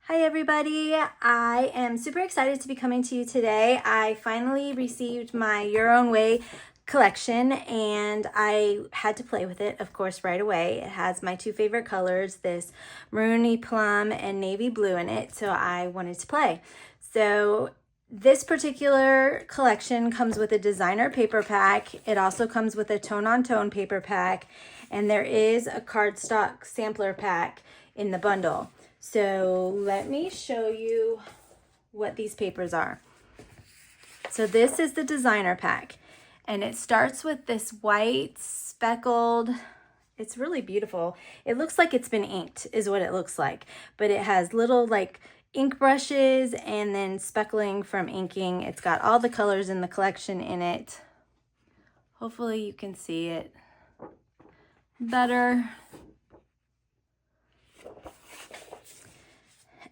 Hi everybody, I am super excited to be coming to you today. I finally received my Your Own Way collection and I had to play with it, of course, right away. It has my two favorite colors, this maroony plum and navy blue in it, so I wanted to play. So this particular collection comes with a designer paper pack. It also comes with a tone-on-tone paper pack, and there is a cardstock sampler pack in the bundle. So let me show you what these papers are. So this is the designer pack, and it starts with this white speckled, it's really beautiful. It looks like it's been inked is what it looks like, but it has little like ink brushes and then speckling from inking. It's got all the colors in the collection in it. Hopefully you can see it better.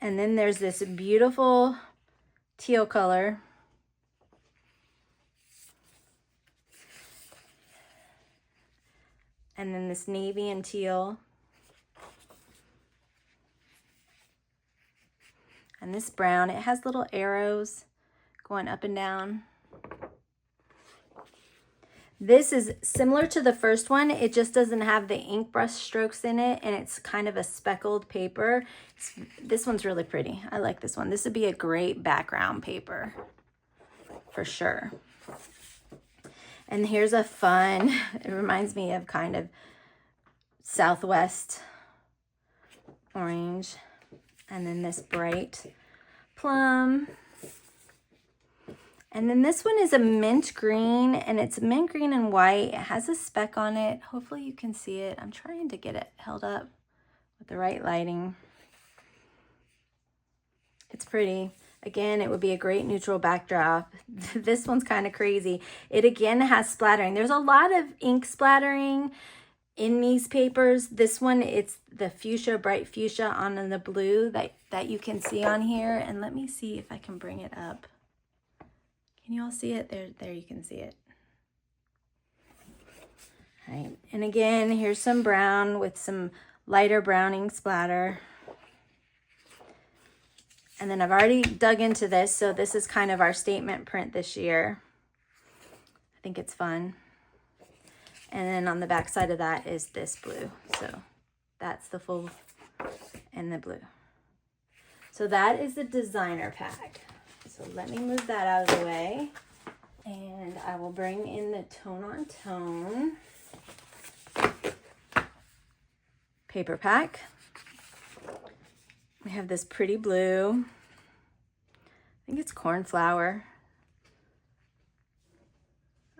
And then there's this beautiful teal color. And then this navy and teal. And this brown, it has little arrows going up and down. This is similar to the first one. It just doesn't have the ink brush strokes in it, and it's kind of a speckled paper. This one's really pretty. I like this one. This would be a great background paper for sure. And here's a fun, it reminds me of kind of Southwest orange. And then this bright plum. And then this one is a mint green, and it's mint green and white. It has a speck on it. Hopefully you can see it. I'm trying to get it held up with the right lighting. It's pretty. Again, it would be a great neutral backdrop. This one's kind of crazy. It again has splattering. There's a lot of ink splattering in these papers. This one, it's the fuchsia, bright fuchsia on the blue that you can see on here. And let me see if I can bring it up. Can you all see it? There you can see it. All right, and again, here's some brown with some lighter browning splatter. And then I've already dug into this, so this is kind of our statement print this year. I think it's fun. And then on the back side of that is this blue. So that's the full and the blue. So that is the designer pack. So let me move that out of the way, and I will bring in the tone-on-tone paper pack. We have this pretty blue. I think it's cornflower.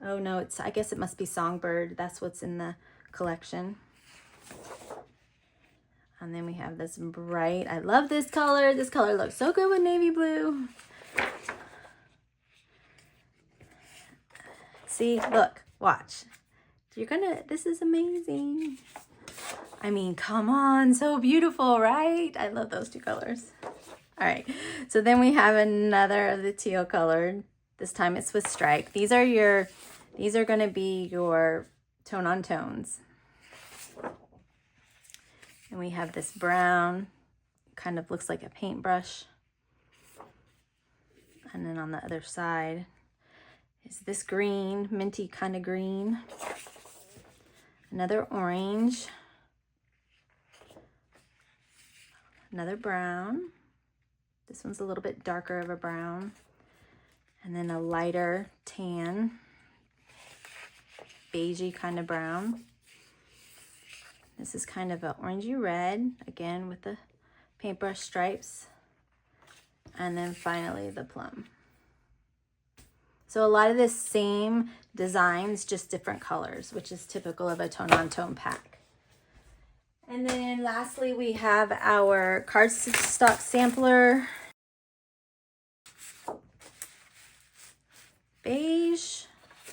Oh no, I guess it must be songbird. That's what's in the collection. And then we have this bright, I love this color. This color looks so good with navy blue. See, look, watch. This is amazing. I mean, come on, so beautiful, right? I love those two colors. All right, so then we have another of the teal colored. This time it's with stripe. These are gonna be your tone-on-tones. And we have this brown, kind of looks like a paintbrush. And then on the other side is this green, minty kind of green. Another orange. Another brown. This one's a little bit darker of a brown. And then a lighter tan, beigey kind of brown. This is kind of an orangey red, again with the paintbrush stripes. And then finally the plum. So a lot of the same designs, just different colors, which is typical of a tone-on-tone pack. And then lastly, we have our cardstock sampler. Beige.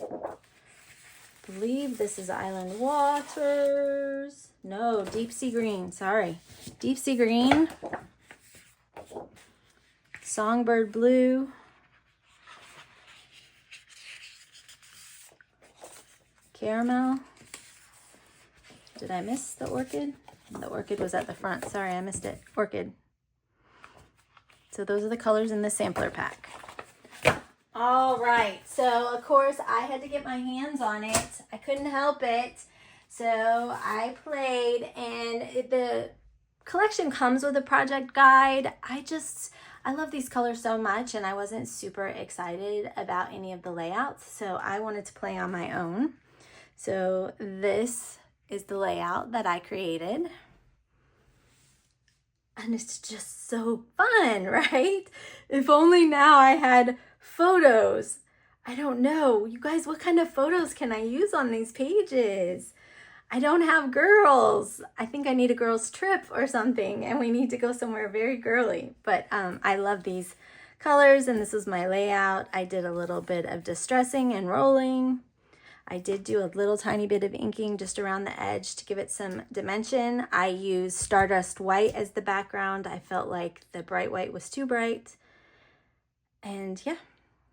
I believe this is Island Waters. No, deep sea green, sorry. Deep sea green. Songbird blue. Caramel. Did I miss the orchid? The orchid was at the front. Sorry, I missed it. Orchid. So those are the colors in the sampler pack. All right, so of course I had to get my hands on it. I couldn't help it. So I played, and the collection comes with a project guide. I love these colors so much, and I wasn't super excited about any of the layouts, so I wanted to play on my own. So this is the layout that I created. And it's just so fun, right? If only now I had photos. I don't know. You guys, what kind of photos can I use on these pages? I don't have girls. I think I need a girls trip or something, and we need to go somewhere very girly. But I love these colors, and this is my layout. I did a little bit of distressing and rolling. I did do a little tiny bit of inking just around the edge to give it some dimension. I used Stardust White as the background. I felt like the bright white was too bright. And yeah,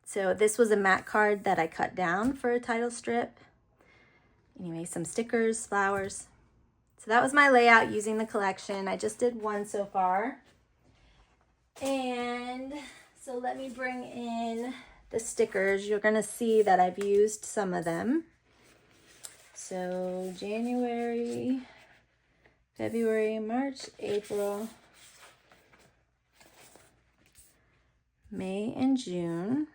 so this was a matte card that I cut down for a title strip. Anyway, some stickers, flowers. So that was my layout using the collection. I just did one so far. And so let me bring in the stickers. You're gonna see that I've used some of them. So January, February, March, April, May, and June.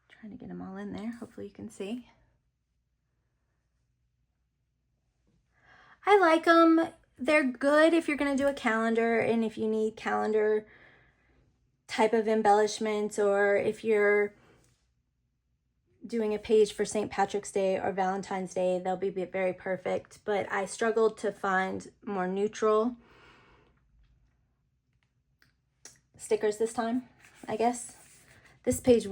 Trying to get them all in there. Hopefully you can see. I like them. They're good if you're going to do a calendar, and if you need calendar type of embellishments, or if you're doing a page for St. Patrick's Day or Valentine's Day, they'll be very perfect. But I struggled to find more neutral stickers this time, I guess. This page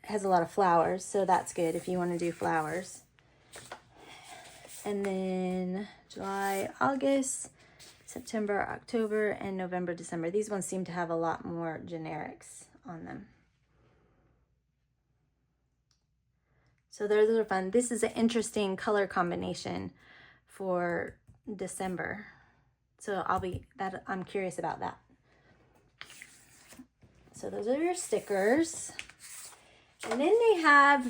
has a lot of flowers, so that's good if you want to do flowers. And then July, August, September, October, and November, December. These ones seem to have a lot more generics on them. So those are fun. This is an interesting color combination for December. So I'm curious about that. So those are your stickers. And then they have,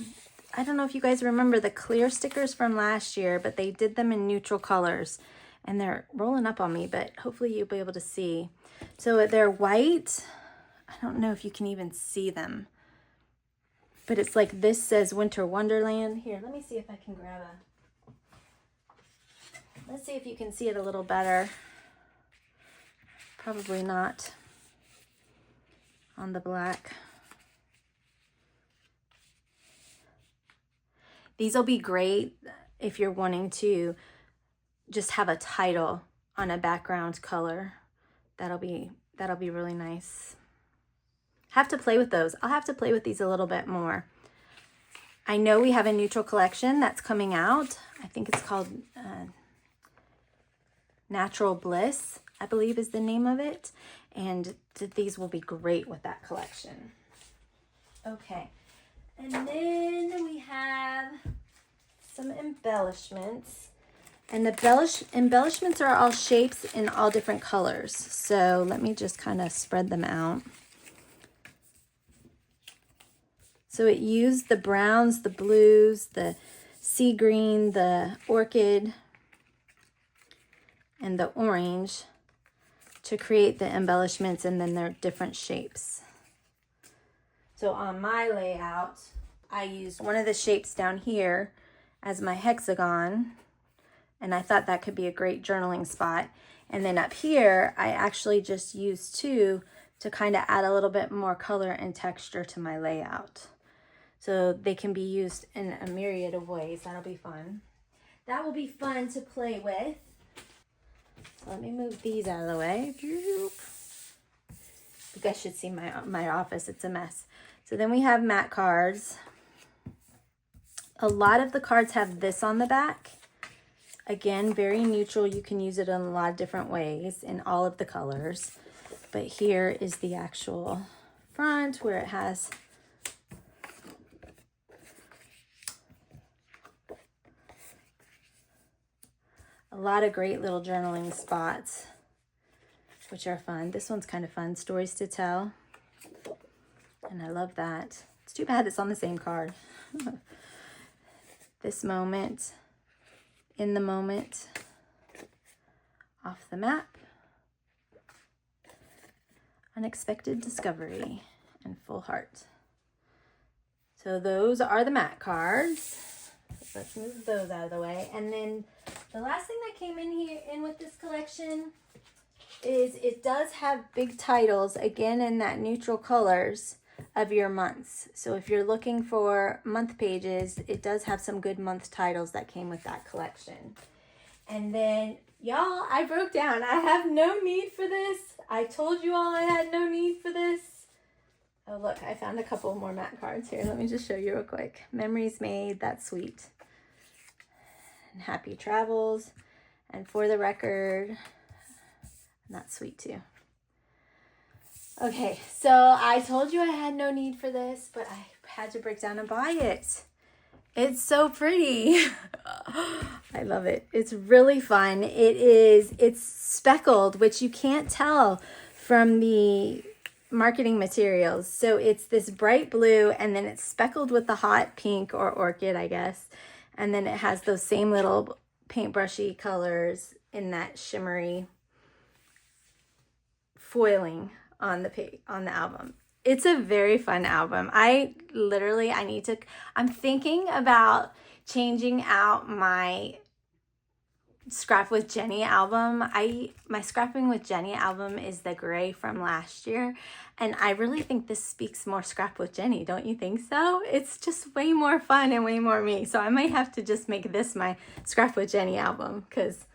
I don't know if you guys remember the clear stickers from last year, but they did them in neutral colors. And they're rolling up on me, but hopefully you'll be able to see. So they're white. I don't know if you can even see them. But it's like, this says Winter Wonderland. Here, let me see if I can grab let's see if you can see it a little better. Probably not on the black. These will be great if you're wanting to just have a title on a background color. That'll be really nice. Have to play with those. I'll have to play with these a little bit more. I know we have a neutral collection that's coming out. I think it's called Natural Bliss, I believe is the name of it. And these will be great with that collection. Okay. And then we have some embellishments. And the embellishments are all shapes in all different colors. So let me just kind of spread them out. So it used the browns, the blues, the sea green, the orchid, and the orange to create the embellishments, and then they're different shapes. So on my layout, I used one of the shapes down here as my hexagon, and I thought that could be a great journaling spot. And then up here, I actually just used two to kind of add a little bit more color and texture to my layout. So they can be used in a myriad of ways. That'll be fun. That will be fun to play with. So let me move these out of the way. You guys should see my office. It's a mess. So then we have matte cards. A lot of the cards have this on the back. Again, very neutral. You can use it in a lot of different ways in all of the colors. But here is the actual front where it has a lot of great little journaling spots. which are fun. This one's kind of fun, Stories to Tell. And I love that. It's too bad it's on the same card. This Moment, In the Moment, Off the Map, Unexpected Discovery, and Full Heart. So those are the mat cards. Let's move those out of the way. And then the last thing that came in with this collection is it does have big titles, again in that neutral colors of your months. So if you're looking for month pages, it does have some good month titles that came with that collection. And then, y'all, I broke down. I have no need for this. I told you all I had no need for this. Oh, look, I found a couple more mat cards here. Let me just show you real quick. Memories Made, that's sweet. And Happy Travels. And For the Record, that's sweet too. Okay, so I told you I had no need for this, but I had to break down and buy it. It's so pretty. I love it. It's really fun. It's speckled, which you can't tell from the marketing materials. So it's this bright blue, and then it's speckled with the hot pink or orchid, I guess. And then it has those same little paintbrushy colors in that shimmery foiling on the album. It's a very fun album. I'm thinking about changing out my Scrap with Jenny album. My Scrapping with Jenny album is the gray from last year, and I really think this speaks more Scrap with Jenny. Don't you think so? It's just way more fun and way more me. So I might have to just make this my Scrap with Jenny album because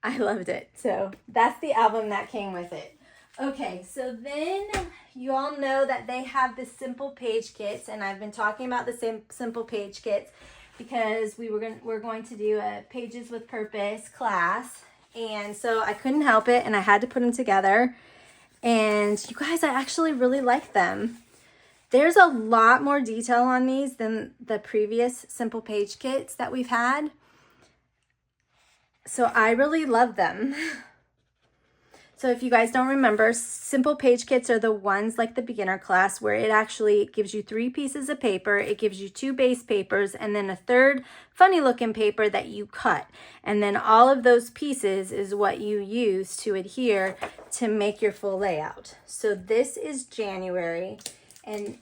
I loved it. So that's the album that came with it. Okay, so then you all know that they have the simple page kits, and I've been talking about the simple page kits because we're going to do a Pages with Purpose class, and so I couldn't help it, and I had to put them together. And you guys, I actually really like them. There's a lot more detail on these than the previous simple page kits that we've had, so I really love them. So if you guys don't remember, simple page kits are the ones like the beginner class where it actually gives you 3 pieces of paper, it gives you 2 base papers, and then a third funny looking paper that you cut. And then all of those pieces is what you use to adhere to make your full layout. So this is January, and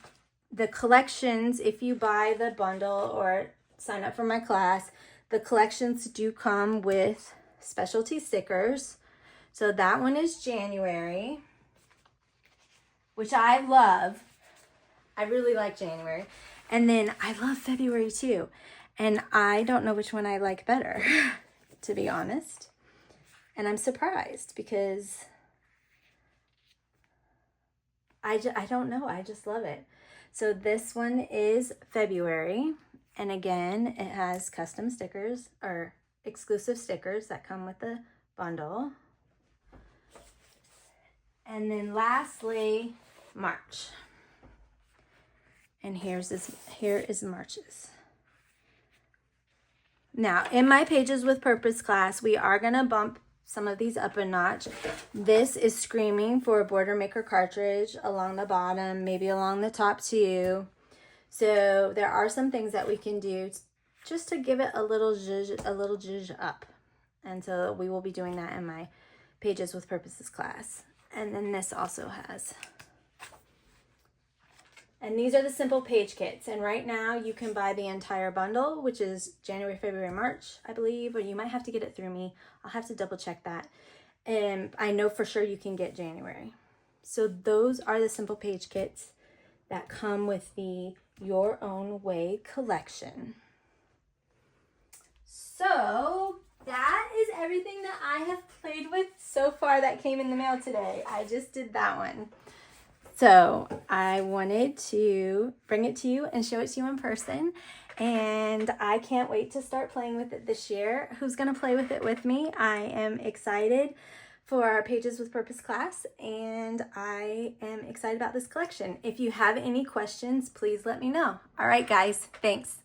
the collections, if you buy the bundle or sign up for my class, the collections do come with specialty stickers. So that one is January, which I love. I really like January. And then I love February too. And I don't know which one I like better, to be honest. And I'm surprised because I don't know. I just love it. So this one is February. And again, it has custom stickers or exclusive stickers that come with the bundle. And then lastly, March. And here is March's. Now, in my Pages with Purpose class, we are going to bump some of these up a notch. This is screaming for a border maker cartridge along the bottom, maybe along the top too. So there are some things that we can do just to give it a little zhuzh up. And so we will be doing that in my Pages with Purposes class. And then this also has. And these are the simple page kits. And right now you can buy the entire bundle, which is January, February, March, I believe. Or you might have to get it through me. I'll have to double check that. And I know for sure you can get January. So those are the simple page kits that come with the Your Own Way collection. So that is everything that I have played with so far that came in the mail today. I just did that one. So I wanted to bring it to you and show it to you in person. And I can't wait to start playing with it this year. Who's going to play with it with me? I am excited for our Pages with Purpose class, and I am excited about this collection. If you have any questions, please let me know. All right, guys. Thanks.